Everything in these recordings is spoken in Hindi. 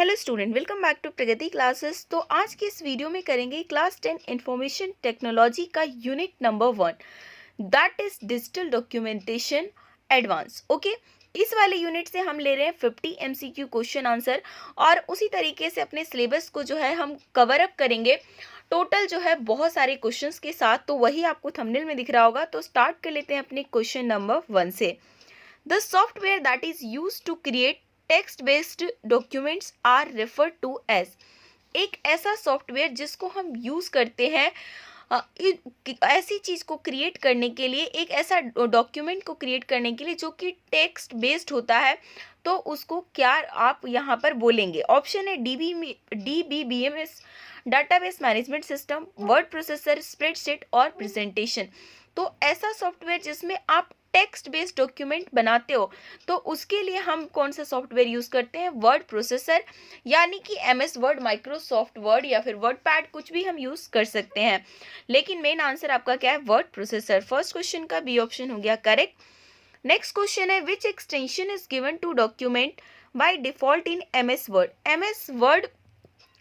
Hello student, welcome back to Pragati classes. तो आज की इस वीडियो में करेंगे क्लास 10 इंफॉर्मेशन टेक्नोलॉजी का unit number 1, that is digital documentation advance. Okay, इस वाले यूनिट से हम ले रहे हैं 50 MCQ क्वेश्चन आंसर और उसी तरीके से अपने सिलेबस को जो है हम कवर अप करेंगे टोटल जो है बहुत सारे क्वेश्चंस के साथ। तो वही आपको थंबनेल में दिख रहा होगा। तो स्टार्ट कर लेते हैं अपने क्वेश्चन नंबर 1 से। The software that is used to create text-based documents are referred to as। एक ऐसा सॉफ्टवेयर जिसको हम यूज करते हैं ऐसी चीज को क्रिएट करने के लिए, एक ऐसा डॉक्यूमेंट को क्रिएट करने के लिए जो कि टेक्स्ट बेस्ड होता है, तो उसको क्या आप यहाँ पर बोलेंगे? ऑप्शन है DBMS, database management system, word processor, spreadsheet और प्रेजेंटेशन। तो ऐसा सॉफ्टवेयर जिसमें आप टेक्स्ट बेस्ड डॉक्यूमेंट बनाते हो, तो उसके लिए हम कौन सा सॉफ्टवेयर यूज करते हैं? वर्ड प्रोसेसर, यानी कि MS वर्ड, माइक्रोसॉफ्ट वर्ड या फिर वर्ड पैड, कुछ भी हम यूज कर सकते हैं। लेकिन मेन आंसर आपका क्या है? Word processor. फर्स्ट क्वेश्चन का बी ऑप्शन हो गया करेक्ट। नेक्स्ट क्वेश्चन है which extension is given to document by default in MS word. MS word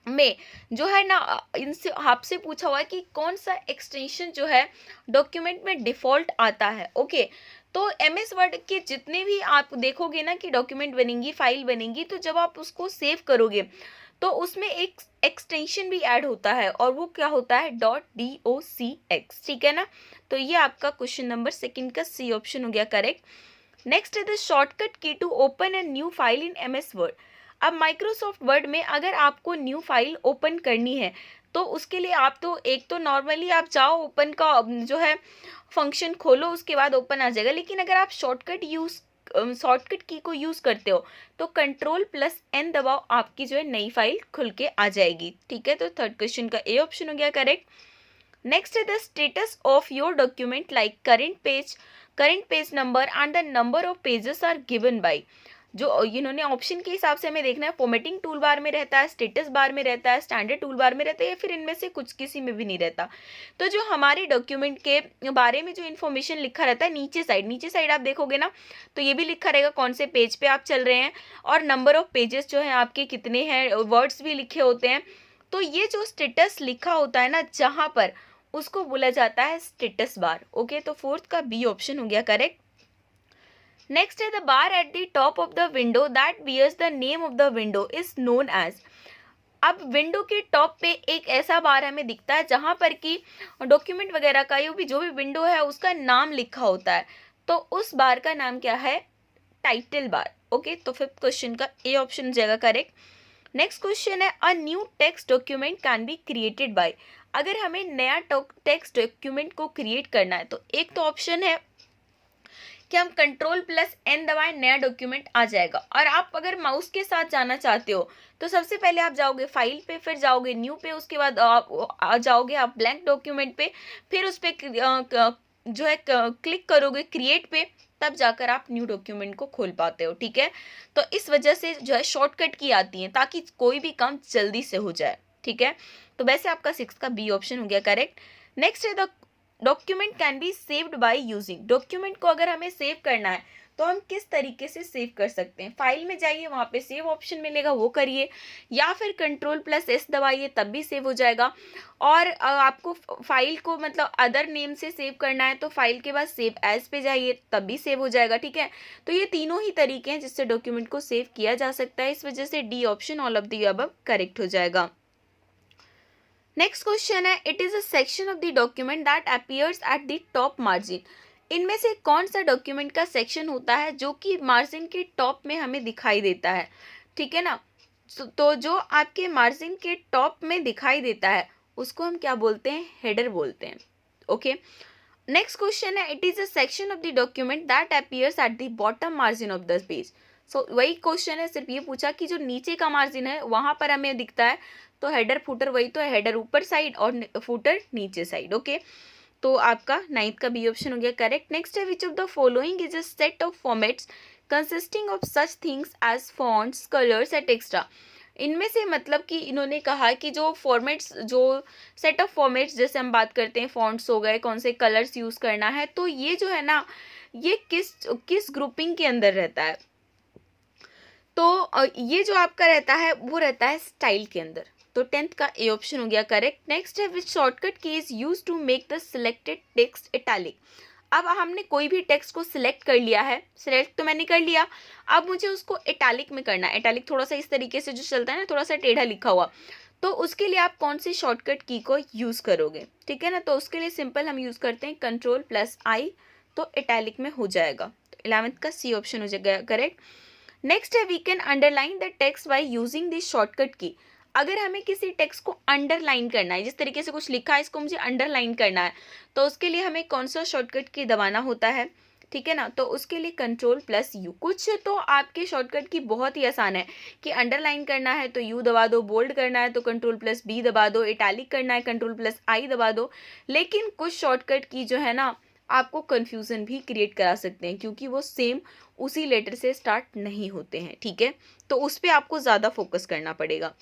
में जो है ना, इनसे आपसे पूछा हुआ है कि कौन सा एक्सटेंशन जो है डॉक्यूमेंट में डिफॉल्ट आता है। ओके, तो MS वर्ड के जितने भी आप देखोगे ना कि डॉक्यूमेंट बनेंगी, फाइल बनेंगी, तो जब आप उसको सेव करोगे तो उसमें एक एक्सटेंशन भी ऐड होता है और वो क्या होता है? .docx। ठीक है ना। तो ये आपका क्वेश्चन नंबर 2 का सी ऑप्शन हो गया करेक्ट। नेक्स्ट है the shortcut key to open a new file in MS Word. अब माइक्रोसॉफ्ट वर्ड में अगर आपको न्यू फाइल ओपन करनी है तो उसके लिए आप तो एक तो नॉर्मली आप जाओ, ओपन का जो है फंक्शन खोलो, उसके बाद ओपन आ जाएगा। लेकिन अगर आप शॉर्टकट की को यूज करते हो तो Ctrl+N दबाओ, आपकी जो है नई फाइल खुल के आ जाएगी। ठीक है, तो थर्ड क्वेश्चन का ए ऑप्शन हो गया करेक्ट। नेक्स्ट है the status of your document like current page number and the number of pages are given by. जो इन्होंने ऑप्शन के हिसाब से हमें देखना है, फॉर्मेटिंग टूल बार में रहता है, स्टेटस बार में रहता है, स्टैंडर्ड टूल बार में रहता है, या फिर इनमें से कुछ किसी में भी नहीं रहता। तो जो हमारे डॉक्यूमेंट के बारे में जो इन्फॉर्मेशन लिखा रहता है नीचे साइड आप देखोगे ना, तो ये भी लिखा रहेगा कौन से पेज पे आप चल रहे हैं और नंबर ऑफ पेजेस जो है आपके कितने हैं, वर्ड्स भी लिखे होते हैं। तो ये जो स्टेटस लिखा होता है ना जहाँ पर, उसको बोला जाता है स्टेटस बार। ओके, तो फोर्थ का बी ऑप्शन हो गया करेक्ट। नेक्स्ट है the bar at the top of the window that bears the name of the window is known as. अब विंडो के टॉप पे एक ऐसा बार हमें दिखता है जहां पर कि डॉक्यूमेंट वगैरह का जो भी विंडो है उसका नाम लिखा होता है, तो उस बार का नाम क्या है? Title bar. ओके, तो फिफ्थ क्वेश्चन का ए ऑप्शन हो जाएगा करेक्ट। नेक्स्ट क्वेश्चन है a new text document can be created by. अगर हमें नया टेक्स्ट डॉक्यूमेंट को क्रिएट करना है तो एक तो ऑप्शन है कि हम Ctrl+N दबाएं, नया डॉक्यूमेंट आ जाएगा। और आप अगर माउस के साथ जाना चाहते हो तो सबसे पहले आप जाओगे फाइल पे, फिर जाओगे न्यू पे, उसके बाद आ जाओगे आप ब्लैंक डॉक्यूमेंट पे, फिर उस पर जो है क्लिक करोगे क्रिएट पे, तब जाकर आप न्यू डॉक्यूमेंट को खोल पाते हो। ठीक है, तो इस वजह से जो है शॉर्टकट की आती है ताकि कोई भी काम जल्दी से हो जाए। ठीक है, तो वैसे आपका 6 का बी ऑप्शन हो गया करेक्ट। नेक्स्ट है the document can be saved by using. Document को अगर हमें सेव करना है तो हम किस तरीके से सेव कर सकते हैं? फाइल में जाइए, वहां पे सेव ऑप्शन मिलेगा, वो करिए, या फिर Ctrl+S दबाइए, तब भी सेव हो जाएगा। और आपको फाइल को मतलब अदर नेम से सेव करना है तो फाइल के बाद सेव एज पे जाइए, तब भी सेव हो जाएगा। ठीक है, तो ये तीनों ही तरीके हैं जिससे डॉक्यूमेंट को सेव किया जा सकता है। इस वजह से D option all of the above correct हो जाएगा। नेक्स्ट क्वेश्चन है it is a section of the document that appears at the top margin. इनमें से कौन सा डॉक्यूमेंट का सेक्शन होता है जो कि मार्जिन के टॉप में हमें दिखाई देता है? ठीक है ना, तो जो आपके मार्जिन के टॉप में दिखाई देता है उसको हम क्या बोलते हैं? हेडर बोलते हैं। ओके, नेक्स्ट क्वेश्चन है it is a section of the document that appears at the bottom margin of the page. So वही क्वेश्चन है, सिर्फ ये पूछा कि जो नीचे का मार्जिन है वहां पर हमें दिखता है, तो हेडर फुटर वही तो है, हेडर ऊपर साइड और फुटर नीचे साइड। ओके, तो आपका 9th का बी ऑप्शन हो गया करेक्ट। नेक्स्ट है which of the following is a set of formats consisting of such things as fonts, colours et cetera. इनमें से मतलब कि इन्होंने कहा कि जो फॉर्मेट्स, जो सेट ऑफ फॉर्मेट्स, जैसे हम बात करते हैं फॉन्ट्स हो गए, कौन से कलर्स यूज करना है, तो ये जो है ना, ये किस ग्रुपिंग के अंदर रहता है? तो ये जो आपका रहता है वो रहता है स्टाइल के अंदर। तो 10th का ए ऑप्शन हो गया करेक्ट। नेक्स्ट है which shortcut key is use to make the selected text italic. अब हमने कोई भी टेक्स्ट को सिलेक्ट कर लिया है, सिलेक्ट तो मैंने कर लिया, अब मुझे उसको इटैलिक में करना है। इटैलिक थोड़ा सा इस तरीके से जो चलता है ना, थोड़ा सा टेढ़ा लिखा हुआ, तो उसके लिए आप कौन सी शॉर्टकट की को यूज़ करोगे, ठीक है ना। तो उसके लिए सिंपल हम यूज़ करते हैं Ctrl+I, तो इटैलिक में हो जाएगा। तो 11th का सी ऑप्शन हो जाएगा करेक्ट। नेक्स्ट है we can underline the text by using this shortcut key. अगर हमें किसी टेक्स्ट को अंडरलाइन करना है, जिस तरीके से कुछ लिखा है इसको मुझे अंडरलाइन करना है, तो उसके लिए हमें कौन सा शॉर्टकट की दबाना होता है, ठीक है ना। तो उसके लिए Ctrl+U। कुछ तो आपके शॉर्टकट की बहुत ही आसान है कि अंडरलाइन करना है तो U दबा दो, बोल्ड करना है तो Ctrl+B दबा दो, इटैलिक करना है Ctrl+I दबा दो। लेकिन कुछ शॉर्टकट की जो है ना आपको कन्फ्यूज़न भी क्रिएट करा सकते हैं, क्योंकि वो सेम उसी लेटर से स्टार्ट नहीं होते हैं, ठीक है। तो उस पर आपको ज़्यादा फोकस करना पड़ेगा।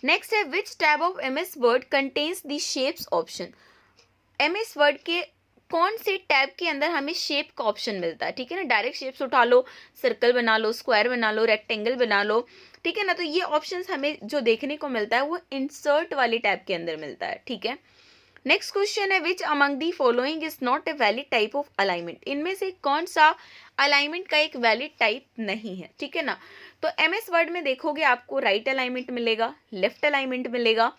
नेक्स्ट है विच tab of MS word contains the shapes option. MS word के कौन से टैब के अंदर हमें शेप का ऑप्शन मिलता है, ठीक है ना। डायरेक्ट शेप्स उठा लो, सर्कल बना लो, स्क्वायर बना लो, रेक्टेंगल बना लो, ठीक है ना। तो ये ऑप्शंस हमें जो देखने को मिलता है वो इंसर्ट वाले टैब के अंदर मिलता है, ठीक है। नेक्स्ट क्वेश्चन है which among the following is not a valid type of alignment. इनमें से कौन सा अलाइनमेंट का एक वैलिड टाइप नहीं है, ठीक है ना। तो MS वर्ड में देखोगे आपको राइट अलाइनमेंट मिलेगा, लेफ्ट अलाइनमेंट मिलेगा,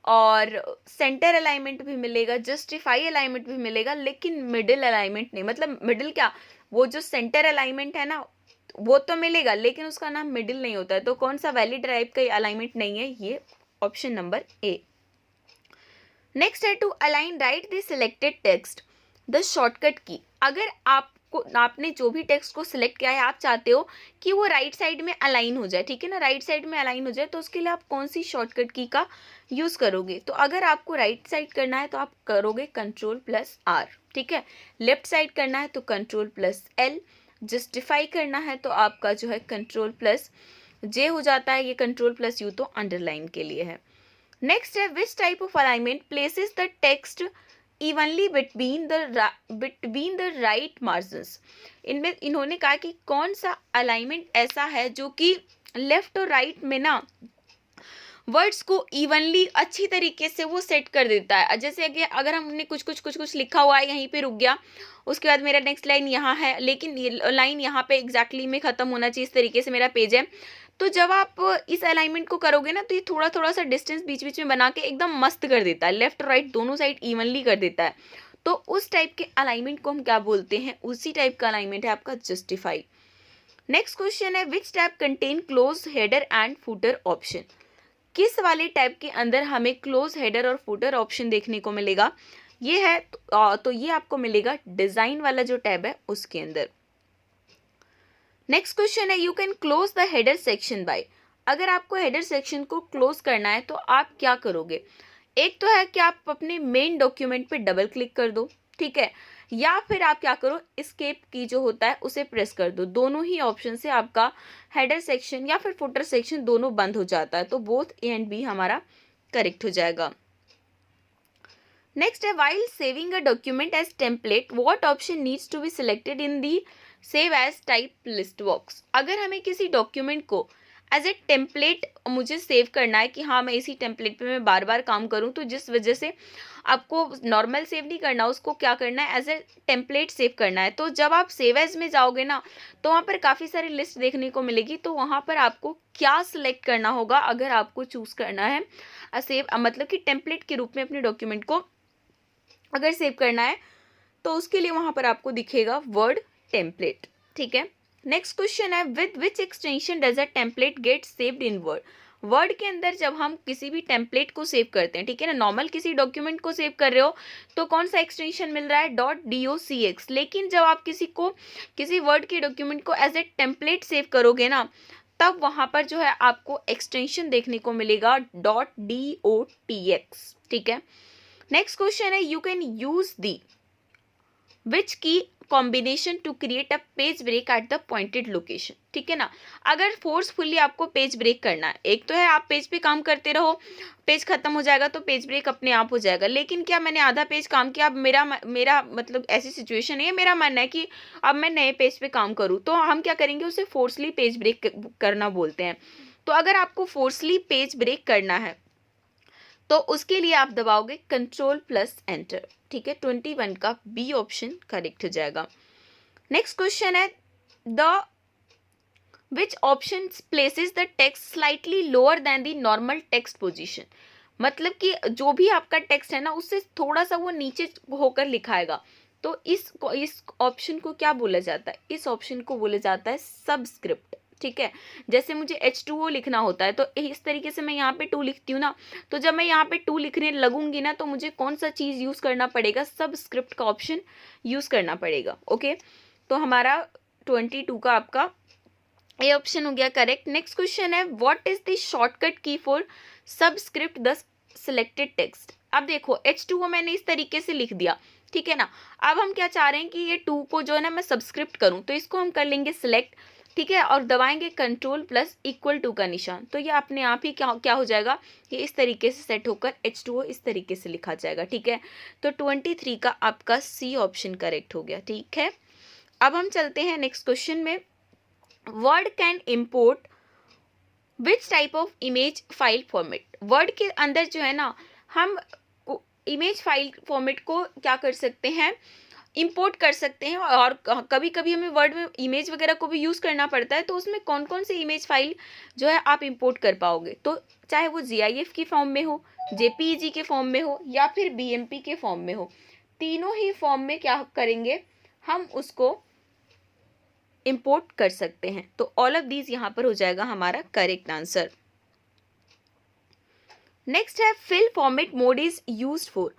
और सेंटर अलाइनमेंट भी मिलेगा, जस्टिफाई अलाइनमेंट भी मिलेगा, लेकिन मिडिल अलाइनमेंट नहीं। मतलब मिडिल क्या, वो जो सेंटर अलाइनमेंट है ना वो तो मिलेगा, लेकिन उसका नाम मिडिल नहीं होता है। तो कौन सा वैलिड टाइप का अलाइनमेंट नहीं है, ये ऑप्शन नंबर ए। नेक्स्ट है to align right the selected text the shortcut key. अगर आपने जो भी टेक्स्ट को सिलेक्ट किया है, आप चाहते हो कि वो राइट साइड में अलाइन हो जाए, ठीक है ना, राइट साइड में अलाइन हो जाए, तो उसके लिए आप कौन सी शॉर्टकट की का यूज़ करोगे। तो अगर आपको राइट साइड करना है तो आप करोगे Ctrl+R, ठीक है। लेफ्ट साइड करना है तो Ctrl+L, जस्टिफाई करना है तो आपका जो है Ctrl+J हो जाता है। ये Ctrl+U तो अंडरलाइन के लिए है। नेक्स्ट है which type of alignment places the text evenly between the right margins. इनमें इन्होंने कहा कि कौन सा अलाइनमेंट ऐसा है जो कि लेफ्ट और राइट में ना वर्ड्स को इवनली अच्छी तरीके से वो सेट कर देता है। जैसे कि अगर हमने कुछ लिखा हुआ है, यहीं पे रुक गया, उसके बाद मेरा नेक्स्ट लाइन यहाँ है, लेकिन ये लाइन यहाँ पे एग्जैक्टली में ख़त्म होना चाहिए, इस तरीके से मेरा पेज है। तो जब आप इस अलाइनमेंट को करोगे ना तो ये थोड़ा थोड़ा सा डिस्टेंस बीच बीच में बना के एकदम मस्त कर देता है, लेफ्ट और राइट दोनों साइड इवनली कर देता है। तो उस टाइप के अलाइनमेंट को हम क्या बोलते हैं, उसी टाइप का अलाइनमेंट है आपका जस्टिफाई। नेक्स्ट क्वेश्चन है विच tab contain close header and footer option. किस वाले टैब के अंदर हमें क्लोज हेडर और फुटर ऑप्शन देखने को मिलेगा, ये है तो ये आपको मिलेगा डिजाइन वाला जो टैब है उसके अंदर। नेक्स्ट क्वेश्चन है you can close the header section by. अगर आपको हेडर सेक्शन को क्लोज करना है तो आप क्या करोगे। एक तो है कि आप अपने मेन डॉक्यूमेंट पे डबल क्लिक कर दो, ठीक है, या फिर आप क्या करो, एस्केप की जो होता है उसे प्रेस कर दो। दोनों ही ऑप्शन से आपका हेडर सेक्शन या फिर फुटर सेक्शन दोनों बंद हो जाता है। तो बोथ ए एंड बी हमारा करेक्ट हो जाएगा। नेक्स्ट है while saving a document as template what option needs to be selected in the save as type list box. अगर हमें किसी डॉक्यूमेंट को एज ए टेम्पलेट मुझे सेव करना है कि हाँ मैं इसी टेम्पलेट पे मैं बार बार काम करूँ, तो जिस वजह से आपको नॉर्मल सेव नहीं करना, उसको क्या करना है, एज ए टेम्पलेट सेव करना है। तो जब आप सेव एज में जाओगे ना तो वहाँ पर काफ़ी सारी लिस्ट देखने को मिलेगी। तो वहाँ पर आपको क्या सिलेक्ट करना होगा अगर आपको चूज़ करना है सेव, मतलब कि टेम्पलेट के रूप में अपने डॉक्यूमेंट को अगर सेव करना है, तो उसके लिए वहाँ पर आपको दिखेगा वर्ड टेम्पलेट, ठीक है। नेक्स्ट क्वेश्चन है with which extension does a template gate saved in word. Word के अंदर जब हम किसी भी टेम्पलेट को सेव करते हैं, ठीक है ना, नॉर्मल किसी डॉक्यूमेंट को सेव कर रहे हो तो कौन सा एक्सटेंशन मिल रहा है, .docx। लेकिन जब आप किसी वर्ड के डॉक्यूमेंट को एज ए टेम्पलेट सेव करोगे ना, तब वहाँ पर जो है आपको एक्सटेंशन देखने को मिलेगा .dotx, ठीक है। नेक्स्ट क्वेश्चन है you can use the which key combination to create a page break at the pointed location, ठीक है ना। अगर फोर्सफुली आपको पेज ब्रेक करना है, एक तो है आप पेज पे काम करते रहो, पेज खत्म हो जाएगा तो पेज ब्रेक अपने आप हो जाएगा, लेकिन क्या मैंने आधा पेज काम किया, अब मेरा मतलब ऐसी सिचुएशन है, मेरा मानना है कि अब मैं नए पेज पे काम करूँ, तो हम क्या करेंगे, उसे फोर्सली पेज ब्रेक करना बोलते हैं। तो अगर आपको फोर्सली पेज ब्रेक करना है तो उसके लिए आप दबाओगे कंट्रोल प्लस एंटर, ठीक है। 21 का बी ऑप्शन करेक्ट हो जाएगा। नेक्स्ट क्वेश्चन है the which option places the text slightly lower than the normal text position, मतलब कि जो भी आपका टेक्स्ट है ना उससे थोड़ा सा वो नीचे होकर लिखाएगा, तो इस ऑप्शन को क्या बोला जाता है, इस ऑप्शन को बोला जाता है सबस्क्रिप्ट, ठीक है। जैसे मुझे H2O लिखना होता है तो इस तरीके से मैं यहाँ पे 2 लिखती हूँ ना, तो जब मैं यहाँ पे 2 लिखने लगूंगी ना तो मुझे कौन सा चीज़ यूज़ करना पड़ेगा, सबस्क्रिप्ट का ऑप्शन यूज़ करना पड़ेगा, ओके। तो हमारा 22 का आपका ए ऑप्शन हो गया करेक्ट। नेक्स्ट क्वेश्चन है what is the shortcut key for subscript the selected text. अब देखो H2O मैंने इस तरीके से लिख दिया, ठीक है ना। अब हम क्या चाह रहे हैं कि ये 2 को जो है ना मैं सबस्क्रिप्ट करूं, तो इसको हम कर लेंगे सिलेक्ट, ठीक है, और दबाएंगे कंट्रोल प्लस इक्वल टू का निशान, तो ये अपने आप ही क्या हो जाएगा, ये इस तरीके से सेट होकर H2O इस तरीके से लिखा जाएगा, ठीक है। तो 23 का आपका सी ऑप्शन करेक्ट हो गया, ठीक है। अब हम चलते हैं नेक्स्ट क्वेश्चन में। Word can import which type of image file format. Word के अंदर जो है ना हम इमेज फाइल फॉर्मेट को क्या कर सकते हैं, इंपोर्ट कर सकते हैं, और कभी कभी हमें वर्ड में इमेज वगैरह को भी यूज़ करना पड़ता है, तो उसमें कौन कौन सी इमेज फाइल जो है आप इंपोर्ट कर पाओगे, तो चाहे वो GIF की फॉर्म में हो, JPEG के फॉर्म में हो या फिर BMP के फॉर्म में हो, तीनों ही फॉर्म में क्या करेंगे हम उसको इंपोर्ट कर सकते हैं। तो ऑल ऑफ दीज यहाँ पर हो जाएगा हमारा करेक्ट आंसर। नेक्स्ट है fill format mode is used for.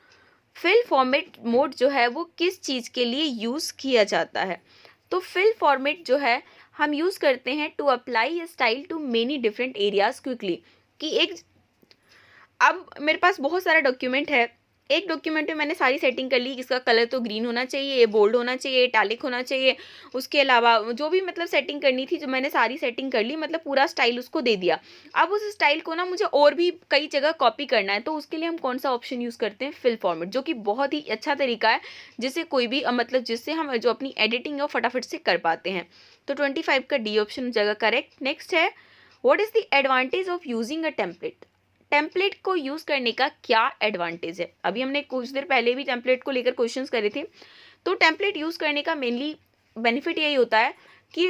Fill format mode जो है वो किस चीज़ के लिए यूज़ किया जाता है, तो फिल फॉर्मेट जो है हम यूज़ करते हैं to apply a style to many different areas quickly, कि एक अब मेरे पास बहुत सारा डॉक्यूमेंट है, एक डॉक्यूमेंट में मैंने सारी सेटिंग कर ली, इसका कलर तो ग्रीन होना चाहिए, ये बोल्ड होना चाहिए, इटैलिक होना चाहिए, उसके अलावा जो भी मतलब सेटिंग करनी थी जो मैंने सारी सेटिंग कर ली, मतलब पूरा स्टाइल उसको दे दिया। अब उस स्टाइल को ना मुझे और भी कई जगह कॉपी करना है, तो उसके लिए हम कौन सा ऑप्शन यूज़ करते हैं, फिल फॉर्मेट, जो कि बहुत ही अच्छा तरीका है जिससे कोई भी मतलब जिससे हम जो अपनी एडिटिंग है फटाफट से कर पाते हैं। तो 25 का डी ऑप्शन हो जाएगा करेक्ट। नेक्स्ट है what is the advantage of using a template. Template को यूज़ करने का क्या एडवांटेज है, अभी हमने कुछ देर पहले भी टेम्पलेट को लेकर क्वेश्चंस करे थे। तो टेम्पलेट यूज़ करने का मेनली बेनिफिट यही होता है कि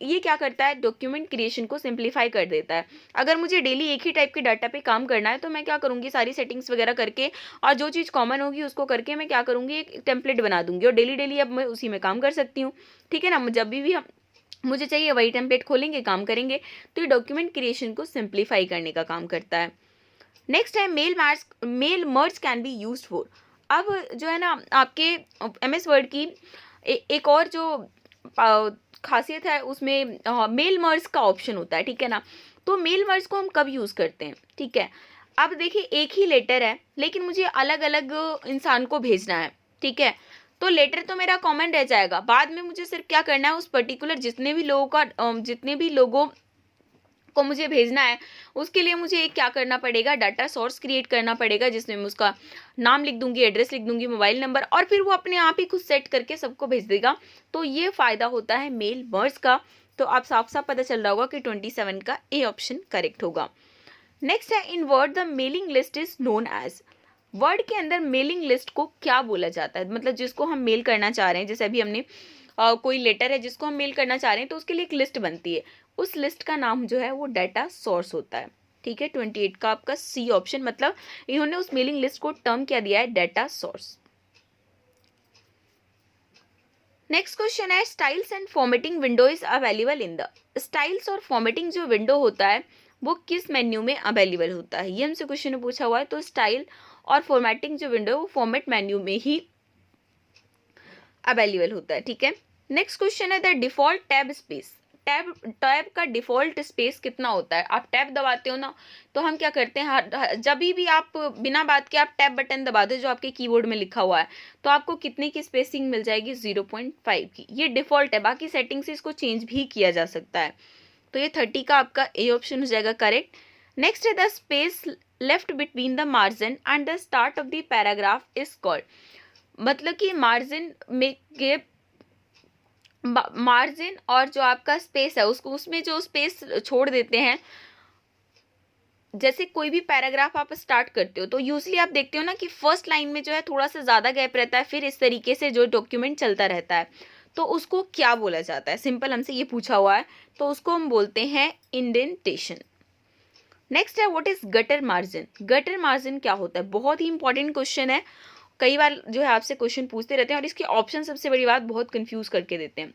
ये क्या करता है, डॉक्यूमेंट क्रिएशन को सिंप्लीफाई कर देता है। अगर मुझे डेली एक ही टाइप के डाटा पे काम करना है तो मैं क्या करूँगी, सारी सेटिंग्स वगैरह करके और जो चीज़ कॉमन होगी उसको करके मैं क्या करूँगी, एक टेम्पलेट बना दूंगी और डेली डेली अब मैं उसी में काम कर सकती हूँ, ठीक है ना। जब भी हम मुझे चाहिए वही टेम्पलेट खोलेंगे, काम करेंगे, तो ये डॉक्यूमेंट क्रिएशन को सिंप्लीफाई करने का काम करता है। नेक्स्ट है mail merge can be used for. अब जो है ना आपके MS वर्ड की एक और जो खासियत है उसमें मेल मर्ज का ऑप्शन होता है, ठीक है ना। तो मेल मर्ज को हम कब यूज़ करते हैं, ठीक है। अब देखिए एक ही लेटर है लेकिन मुझे अलग अलग इंसान को भेजना है, ठीक है। तो लेटर तो मेरा कॉमन रह जाएगा, बाद में मुझे सिर्फ क्या करना है, उस पर्टिकुलर जितने भी लोगों को मुझे भेजना है उसके लिए मुझे एक क्या करना पड़ेगा, डाटा सोर्स क्रिएट करना पड़ेगा, जिसमें मैं उसका नाम लिख दूंगी, एड्रेस लिख दूंगी, मोबाइल नंबर, और फिर वो अपने आप ही खुद सेट करके सबको भेज देगा। तो ये फ़ायदा होता है मेल मर्ज का। तो आप साफ साफ पता चल रहा होगा कि 27 का ए ऑप्शन करेक्ट होगा। नेक्स्ट है in word the mailing list is known as. Word के अंदर मेलिंग लिस्ट को क्या बोला जाता है, मतलब जिसको हम मेल करना चाह रहे हैं, जैसे अभी हमने कोई लेटर है जिसको हम मेल करना चाह रहे हैं तो उसके लिए एक लिस्ट बनती है, उस लिस्ट का नाम जो है वो डाटा सोर्स होता है, ठीक है। 28 का आपका सी ऑप्शन, मतलब इन्होंने उस मेलिंग लिस्ट को टर्म क्या दिया है, डाटा सोर्स। नेक्स्ट क्वेश्चन है styles and formatting window is available in the. Styles और फॉर्मेटिंग जो विंडो होता है वो किस मेन्यू में अवेलेबल होता है, ये हमसे क्वेश्चन में पूछा हुआ है। तो स्टाइल और फॉर्मेटिंग जो विंडो है वो फॉर्मेट मेन्यू में ही अवेलेबल होता है, ठीक है। नेक्स्ट क्वेश्चन है the default tab space tab का डिफ़ॉल्ट स्पेस कितना होता है। आप टैब दबाते हो ना, तो हम क्या करते हैं, जब भी आप बिना बात के आप टैब बटन दबा दो जो आपके कीबोर्ड में लिखा हुआ है, तो आपको कितने की स्पेसिंग मिल जाएगी, 0.5 की। ये डिफ़ॉल्ट है, बाकी सेटिंग से इसको चेंज भी किया जा सकता है। तो ये 30 का आपका ए ऑप्शन हो जाएगा करेक्ट। नेक्स्ट है the space left between the margin and the start of the paragraph is called. मतलब कि मार्जिन में के मार्जिन और जो आपका स्पेस है उसको, उसमें जो स्पेस छोड़ देते हैं, जैसे कोई भी पैराग्राफ आप स्टार्ट करते हो तो यूजली आप देखते हो ना कि फर्स्ट लाइन में जो है थोड़ा सा ज़्यादा गैप रहता है, फिर इस तरीके से जो डॉक्यूमेंट चलता रहता है, तो उसको क्या बोला जाता है। सिंपल हमसे ये पूछा हुआ है, तो उसको हम बोलते हैं इंडेंटेशन। नेक्स्ट है what is gutter margin. Gutter margin क्या होता है, बहुत ही इंपॉर्टेंट क्वेश्चन है, कई बार जो है आपसे क्वेश्चन पूछते रहते हैं और इसके ऑप्शन सबसे बड़ी बात बहुत कंफ्यूज करके देते हैं।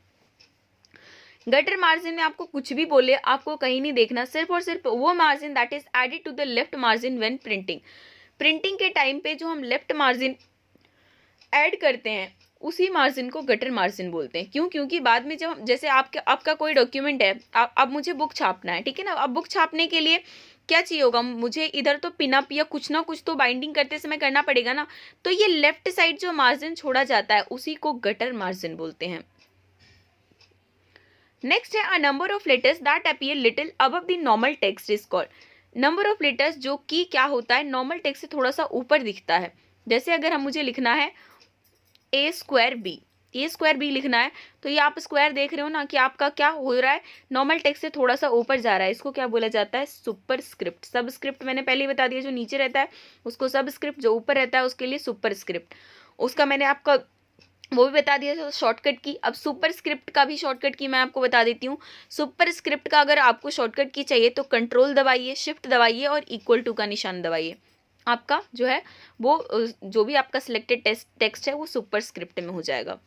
गटर मार्जिन में आपको कुछ भी बोले, आपको कहीं नहीं देखना, सिर्फ और सिर्फ वो margin that is added to the left margin when printing. Printing के टाइम पे जो हम लेफ्ट मार्जिन ऐड करते हैं उसी मार्जिन को गटर मार्जिन बोलते हैं। क्यों? क्योंकि बाद में जब जैसे आपका कोई डॉक्यूमेंट है, अब मुझे बुक छापना है, ठीक है ना। अब बुक छापने के लिए क्या चाहिए होगा, मुझे इधर तो पिनअप या कुछ ना कुछ तो बाइंडिंग करते समय करना पड़ेगा ना, तो ये लेफ्ट साइड जो मार्जिन छोड़ा जाता है उसी को गटर मार्जिन बोलते हैं। नेक्स्ट है a number of letters that appear little above the normal text is called. Number of letters जो कि क्या होता है, नॉर्मल टेक्स्ट से थोड़ा सा ऊपर दिखता है। जैसे अगर हम मुझे लिखना है A²B लिखना है, तो ये आप स्क्वायर देख रहे हो ना कि आपका क्या हो रहा है, नॉर्मल टेक्स्ट से थोड़ा सा ऊपर जा रहा है। इसको क्या बोला जाता है, सुपरस्क्रिप्ट। सबस्क्रिप्ट मैंने पहले ही बता दिया, जो नीचे रहता है उसको सबस्क्रिप्ट, जो ऊपर रहता है उसके लिए सुपरस्क्रिप्ट। उसका मैंने आपका वो भी बता दिया शॉर्टकट की। अब सुपरस्क्रिप्ट का भी शॉर्टकट की मैं आपको बता देती हूँ। सुपरस्क्रिप्ट का अगर आपको शॉर्टकट की चाहिए तो कंट्रोल दबाइए, शिफ्ट दबाइए और इक्वल टू का निशान दबाइए। आपका जो है वो जो भी आपका सिलेक्टेड टेक्स्ट है वो सुपरस्क्रिप्ट में हो जाएगा।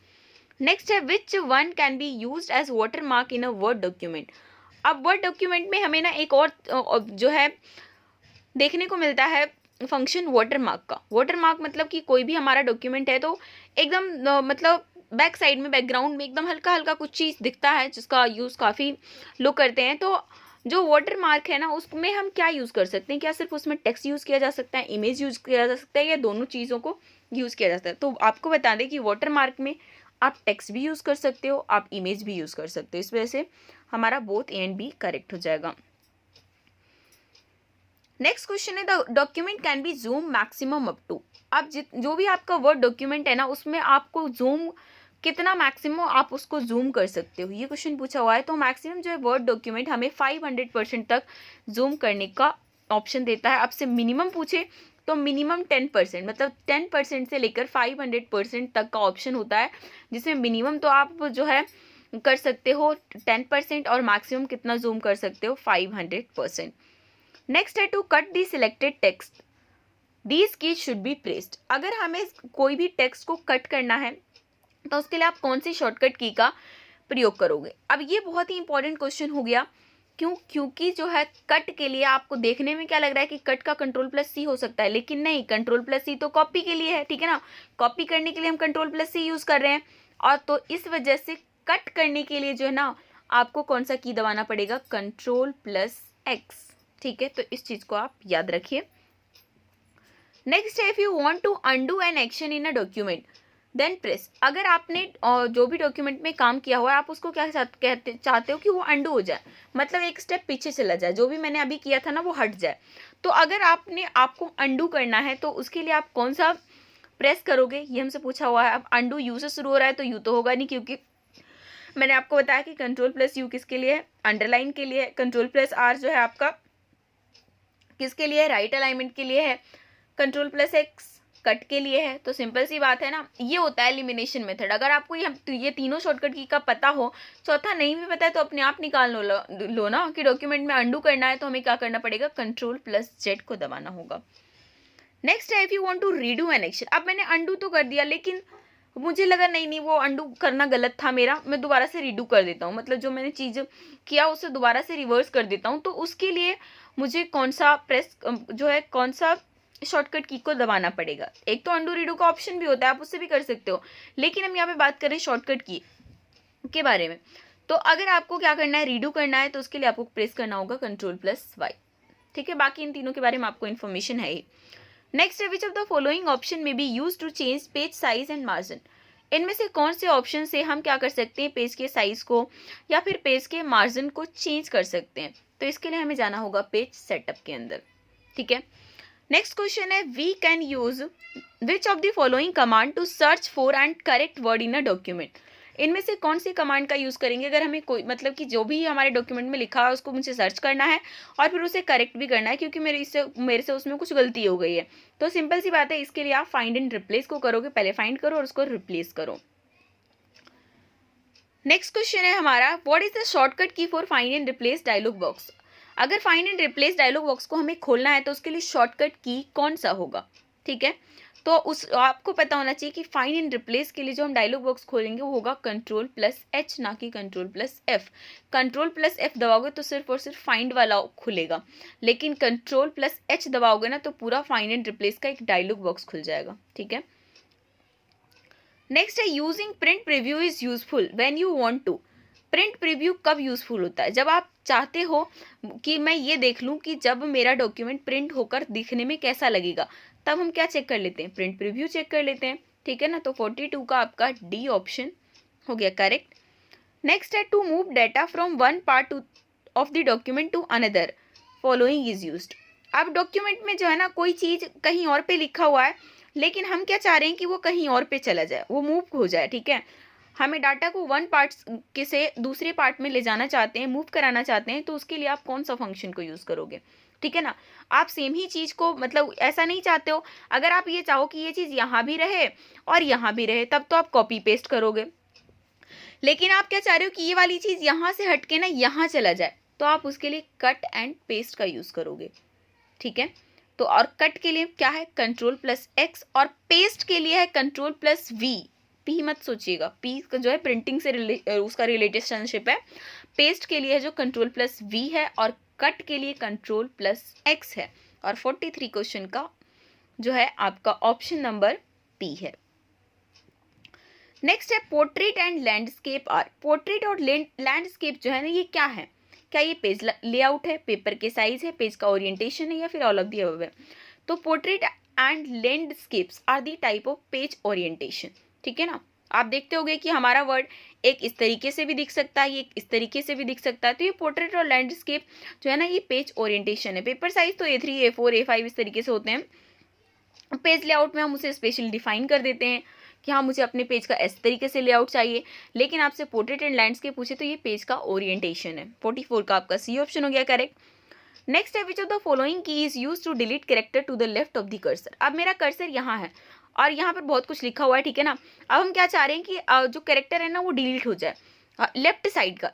नेक्स्ट है which one can be used as watermark in a Word document. अब वर्ड डॉक्यूमेंट में हमें ना एक और जो है देखने को मिलता है फंक्शन वाटर मार्क का। वाटर मार्क मतलब कि कोई भी हमारा डॉक्यूमेंट है तो एकदम मतलब बैक साइड में, बैकग्राउंड में एकदम हल्का हल्का कुछ चीज़ दिखता है जिसका यूज़ काफ़ी लोग करते हैं। तो जो वाटर मार्क है ना उसमें हम क्या यूज़ कर सकते हैं, क्या सिर्फ उसमें टेक्स्ट यूज़ किया जा सकता है, इमेज यूज़ किया जा सकता है, या दोनों चीज़ों को यूज़ किया जा सकता है। तो आपको बता दें कि वाटर मार्क में आप टेक्स्ट भी यूज़ कर सकते हो, आप इमेज भी यूज़ कर सकते हो। इस वजह से हमारा both A and B correct हो जाएगा। नेक्स्ट क्वेश्चन है the document can be zoom maximum up to. आप जो भी आपका वर्ड डॉक्यूमेंट है ना उसमें आपको जूम कितना मैक्सिमम आप उसको जूम कर सकते हो, ये क्वेश्चन पूछा हुआ है। तो मैक्सिमम जो है वर्ड डॉक्यूमेंट हमें 500% तक जूम करने का ऑप्शन देता है। आपसे मिनिमम पूछे तो मिनिमम 10%, मतलब 10% से लेकर 500% तक का ऑप्शन होता है, जिसमें मिनिमम तो आप जो है कर सकते हो 10% और मैक्सिमम कितना जूम कर सकते हो, 500%। नेक्स्ट है to cut the selected text these keys should be pressed. अगर हमें कोई भी टेक्स्ट को कट करना है तो उसके लिए आप कौन सी शॉर्टकट की का प्रयोग करोगे। अब ये बहुत ही इंपॉर्टेंट क्वेश्चन हो गया। क्यों? क्योंकि जो है कट के लिए आपको देखने में क्या लग रहा है कि कट का Ctrl+C हो सकता है, लेकिन नहीं, Ctrl+C तो कॉपी के लिए है, ठीक है ना। कॉपी करने के लिए हम Ctrl+C यूज़ कर रहे हैं, और तो इस वजह से कट करने के लिए जो है ना आपको कौन सा की दबाना पड़ेगा, Ctrl+X, ठीक है। तो इस चीज़ को आप याद रखिए। नेक्स्ट है if you want to undo an action in a document then press. अगर आपने जो भी डॉक्यूमेंट में काम किया हुआ है आप उसको क्या चाहते हो कि वो अंडू हो जाए, मतलब एक स्टेप पीछे चला जाए, जो भी मैंने अभी किया था ना वो हट जाए। तो अगर आपको अंडू करना है तो उसके लिए आप कौन सा प्रेस करोगे, ये हमसे पूछा हुआ है। अब अंडू यू से शुरू हो रहा है तो यू तो होगा नहीं, क्योंकि मैंने आपको बताया कि Ctrl+U किसके लिए है, अंडरलाइन के लिए है। Ctrl+R जो है आपका किसके लिए है, राइट अलाइनमेंट के लिए है। Ctrl+X कट के लिए है। तो सिंपल सी बात है ना, ये होता है एलिमिनेशन मेथड। अगर आपको ये तीनों शॉर्टकट की का पता हो, चौथा नहीं भी पता है तो अपने आप निकाल लो ना कि डॉक्यूमेंट में अंडू करना है तो हमें क्या करना पड़ेगा, Ctrl+Z को दबाना होगा। नेक्स्ट है if you want to redo an action. अब मैंने अंडू तो कर दिया, लेकिन मुझे लगा नहीं वो अंडू करना गलत था मेरा, मैं दोबारा से रीडू कर देता हूँ, मतलब जो मैंने चीज़ किया उसे दोबारा से रिवर्स कर देता हूँ। तो उसके लिए मुझे कौन सा शॉर्टकट की को दबाना पड़ेगा। एक तो अंडू रीडू का ऑप्शन भी होता है, आप उससे भी कर सकते हो, लेकिन हम यहाँ पे बात करें शॉर्टकट की के बारे में। तो अगर आपको क्या करना है, रीडू करना है, तो उसके लिए आपको प्रेस करना होगा Ctrl+Y। ठीक है, बाकी इन तीनों के बारे में आपको इन्फॉर्मेशन है ही। नेक्स्ट है, which of the following option में be use to change page size and margin. इनमें से कौन से ऑप्शन से हम क्या कर सकते हैं, पेज के साइज को या फिर पेज के मार्जिन को चेंज कर सकते हैं। तो इसके लिए हमें जाना होगा पेज सेटअप के अंदर। ठीक है, नेक्स्ट क्वेश्चन है, we can use which of the following command to search for and correct word in a document. इनमें से कौन सी कमांड का यूज़ करेंगे अगर हमें कोई मतलब कि जो भी हमारे डॉक्यूमेंट में लिखा है उसको मुझे सर्च करना है और फिर उसे करेक्ट भी करना है, क्योंकि मेरे से उसमें कुछ गलती हो गई है। तो सिंपल सी बात है, इसके लिए आप फाइंड एंड रिप्लेस को करोगे, पहले फाइंड करो और उसको रिप्लेस करो। नेक्स्ट क्वेश्चन है हमारा, what is the shortcut key for find and replace dialog box. अगर find and replace dialog box को हमें खोलना है तो उसके लिए शॉर्टकट की कौन सा होगा। ठीक है, तो उस आपको पता होना चाहिए कि फाइंड एंड रिप्लेस के लिए जो हम डायलॉग बॉक्स खोलेंगे वो होगा Ctrl+H, ना कि Ctrl+F। Ctrl+F दबाओगे तो सिर्फ और सिर्फ फाइंड वाला खुलेगा, लेकिन Ctrl+H दबाओगे ना तो पूरा फाइंड एंड रिप्लेस का एक डायलॉग बॉक्स खुल जाएगा। ठीक है, नेक्स्ट है, using print preview is useful when you want to. Print preview कब यूजफुल होता है, जब आप चाहते हो कि मैं ये देख लूँ कि जब मेरा डॉक्यूमेंट प्रिंट होकर दिखने में कैसा लगेगा, तब हम क्या चेक कर लेते हैं, प्रिंट प्रीव्यू चेक कर लेते हैं। ठीक है ना, तो 42 का आपका डी ऑप्शन हो गया करेक्ट। नेक्स्ट है, to move data from one part of the document to another following is used. अब डॉक्यूमेंट में जो है ना कोई चीज़ कहीं और पे लिखा हुआ है, लेकिन हम क्या चाह रहे हैं कि वो कहीं और पे चला जाए, वो मूव हो जाए। ठीक है, हमें डाटा को वन पार्ट के से दूसरे पार्ट में ले जाना चाहते हैं, मूव कराना चाहते हैं, तो उसके लिए आप कौन सा फंक्शन को यूज़ करोगे। ठीक है ना, आप सेम ही चीज़ को मतलब ऐसा नहीं चाहते हो, अगर आप ये चाहो कि ये चीज़ यहाँ भी रहे और यहाँ भी रहे तब तो आप कॉपी पेस्ट करोगे, लेकिन आप क्या चाह रहे हो कि ये वाली चीज़ यहाँ से हट के ना यहाँ चला जाए, तो आप उसके लिए कट एंड पेस्ट का यूज़ करोगे। ठीक है, तो और कट के लिए क्या है Ctrl+X और पेस्ट के लिए है Ctrl+V। पी मत सोचिएगा, पी जो है प्रिंटिंग से उसका रिलेशनशिप है, पेस्ट के लिए है जो Ctrl+V है और कट के लिए Ctrl+X है। और 43 क्वेश्चन का जो है आपका ऑप्शन नंबर पी है। नेक्स्ट है, portrait and landscape are. Portrait और लैंडस्केप जो है ना ये क्या है, क्या ये पेज लेआउट है, पेपर के साइज है, पेज का ओरिएंटेशन है, या फिर ऑल ऑफ दी अबव है। तो portrait and landscapes are the type of page orientation. ठीक है ना, आप देखते होंगे कि हमारा वर्ड एक इस तरीके से भी दिख सकता है, ये इस तरीके से भी दिख सकता है। तो ये पोर्ट्रेट और लैंडस्केप जो है ना ये पेज ओरिएंटेशन है। पेपर साइज तो A3, A4, A5 इस तरीके से होते हैं। पेज लेआउट में हम उसे स्पेशली डिफाइन कर देते हैं कि हाँ मुझे अपने पेज का इस तरीके से लेआउट चाहिए, लेकिन आपसे पोर्ट्रेट एंड लैंडस्केप पूछे तो ये पेज का ओरिएंटेशन है। 44 का आपका सी ऑप्शन हो गया करेक्ट। नेक्स्ट है, which of the following key is use to delete character to the left of the cursor. अब मेरा कर्सर यहाँ है और यहाँ पर बहुत कुछ लिखा हुआ है। ठीक है ना, अब हम क्या चाह रहे हैं कि जो कैरेक्टर है ना वो डिलीट हो जाए लेफ्ट साइड का।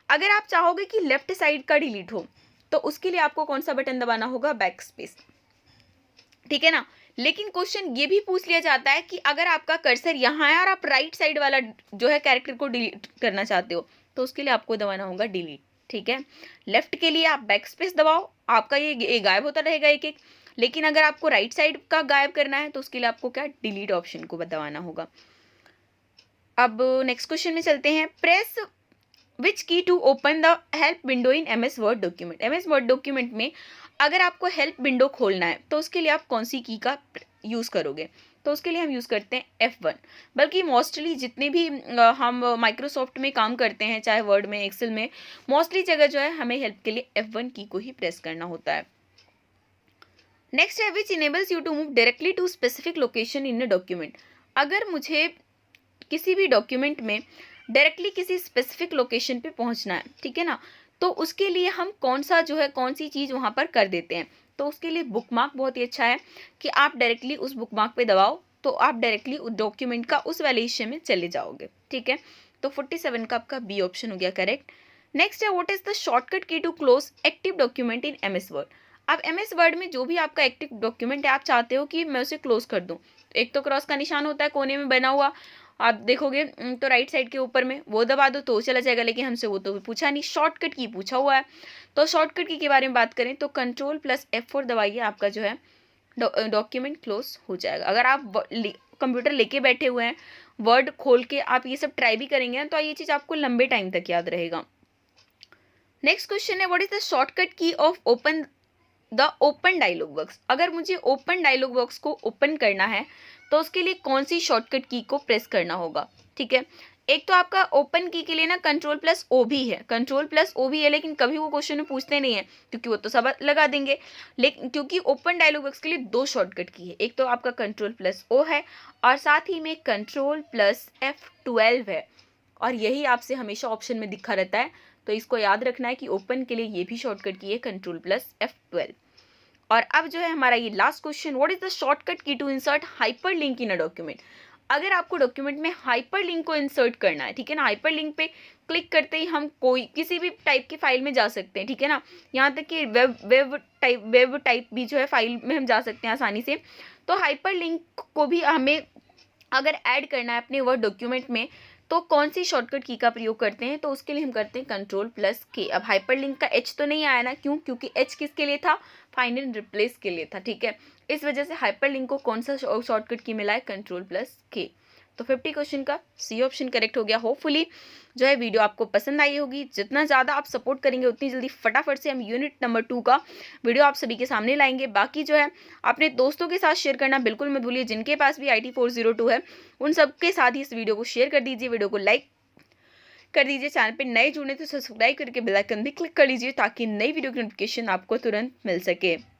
अगर आप चाहोगे कि लेफ्ट साइड का डिलीट हो तो उसके लिए आपको कौन सा बटन दबाना होगा, बैक स्पेस। ठीक है ना, लेकिन क्वेश्चन ये भी पूछ लिया जाता है कि अगर आपका कर्सर यहाँ है और आप राइट साइड वाला जो है कैरेक्टर को डिलीट करना चाहते हो तो उसके लिए आपको दबाना होगा डिलीट। ठीक है, लेफ्ट के लिए आप बैक स्पेस दबाओ, आपका ये गायब होता रहेगा एक एक, लेकिन अगर आपको राइट साइड का गायब करना है तो उसके लिए आपको क्या डिलीट ऑप्शन को दबाना होगा। अब नेक्स्ट क्वेश्चन में चलते हैं, press which key to open the help window in MS Word document. MS Word document में अगर आपको हेल्प विंडो खोलना है तो उसके लिए आप कौन सी की का यूज़ करोगे, तो उसके लिए हम यूज़ करते हैं F1। बल्कि मोस्टली जितने भी हम माइक्रोसॉफ्ट में काम करते हैं, चाहे वर्ड में, एक्सेल में, मोस्टली जगह जो है हमें हेल्प के लिए F1 की को ही प्रेस करना होता है। नेक्स्ट है, which enables you to move directly to specific location in a document. अगर मुझे किसी भी डॉक्यूमेंट में डायरेक्टली किसी स्पेसिफिक लोकेशन पे पहुंचना है, ठीक है ना, तो उसके लिए हम कौन सी चीज़ वहाँ पर कर देते हैं। तो उसके लिए बुकमार्क बहुत ही अच्छा है कि आप डायरेक्टली उस बुकमार्क पे दबाओ तो आप डायरेक्टली उस डॉक्यूमेंट का उस वाले हिस्से में चले जाओगे। ठीक है, तो 47 का आपका बी ऑप्शन हो गया करेक्ट। नेक्स्ट है, what is the shortcut key to close active document in MS Word. अब MS वर्ड में जो भी आपका एक्टिव डॉक्यूमेंट है आप चाहते हो कि मैं उसे क्लोज कर दूं, एक तो क्रॉस का निशान होता है कोने में बना हुआ, आप देखोगे तो राइट साइड के ऊपर में वो दबा दो तो चला जाएगा, लेकिन हमसे वो तो पूछा नहीं, शॉर्टकट की पूछा हुआ है। तो शॉर्टकट की के बारे में बात करें तो Ctrl+F4 दबाइए, आपका जो है डॉक्यूमेंट क्लोज हो जाएगा। अगर आप कंप्यूटर लेके बैठे हुए हैं, वर्ड खोल के आप ये सब ट्राई भी करेंगे ना, तो ये चीज़ आपको लंबे टाइम तक याद रहेगा। नेक्स्ट क्वेश्चन है, what is the shortcut key of open the open dialog box. अगर मुझे ओपन डायलॉग बॉक्स को ओपन करना है तो उसके लिए कौन सी शॉर्टकट की को प्रेस करना होगा। ठीक है, एक तो आपका ओपन की के लिए ना Ctrl+O भी है, Ctrl+O भी है, लेकिन कभी वो क्वेश्चन में पूछते नहीं है क्योंकि वो तो सब लगा देंगे। लेकिन क्योंकि ओपन डायलॉग बॉक्स के लिए दो शॉर्टकट की है, एक तो आपका Ctrl+O है और साथ ही में Ctrl+F12 है, और यही आपसे हमेशा ऑप्शन में दिखा रहता है, तो इसको याद रखना है कि ओपन के लिए ये भी शॉर्टकट की है Ctrl+F12। और अब जो है हमारा ये last question, what is the shortcut key to insert hyperlink in a document. अगर आपको डॉक्यूमेंट में हाइपरलिंक को इंसर्ट करना है, ठीक है ना, हाइपरलिंक पे क्लिक करते ही हम कोई किसी भी टाइप की फाइल में जा सकते हैं, ठीक है ना, यहाँ तक कि वेब टाइप भी जो है फाइल में हम जा सकते हैं आसानी से। तो हाइपरलिंक को भी हमें अगर ऐड करना है अपने वर्ड डॉक्यूमेंट में, तो कौन सी शॉर्टकट की का प्रयोग करते हैं, तो उसके लिए हम करते हैं Ctrl+K। अब हाइपरलिंक का H तो नहीं आया ना, क्यों, क्योंकि H किसके लिए था, फाइंड एंड रिप्लेस के लिए था। ठीक है, इस वजह से हाइपरलिंक को कौन सा शॉर्टकट की मिला है, Ctrl+K। तो 50 क्वेश्चन का सी ऑप्शन करेक्ट हो गया। होपफुली जो है वीडियो आपको पसंद आई होगी। जितना ज़्यादा आप सपोर्ट करेंगे उतनी जल्दी फटाफट से हम यूनिट नंबर 2 का वीडियो आप सभी के सामने लाएंगे। बाकी जो है अपने दोस्तों के साथ शेयर करना बिल्कुल मत भूलिए, जिनके पास भी IT402 है उन सबके साथ ही इस वीडियो को शेयर कर दीजिए, वीडियो को लाइक कर दीजिए। चैनल पे नए जुड़े तो सब्सक्राइब करके बेल आइकन भी क्लिक कर लीजिए ताकि नई वीडियो की नोटिफिकेशन आपको तुरंत मिल सके।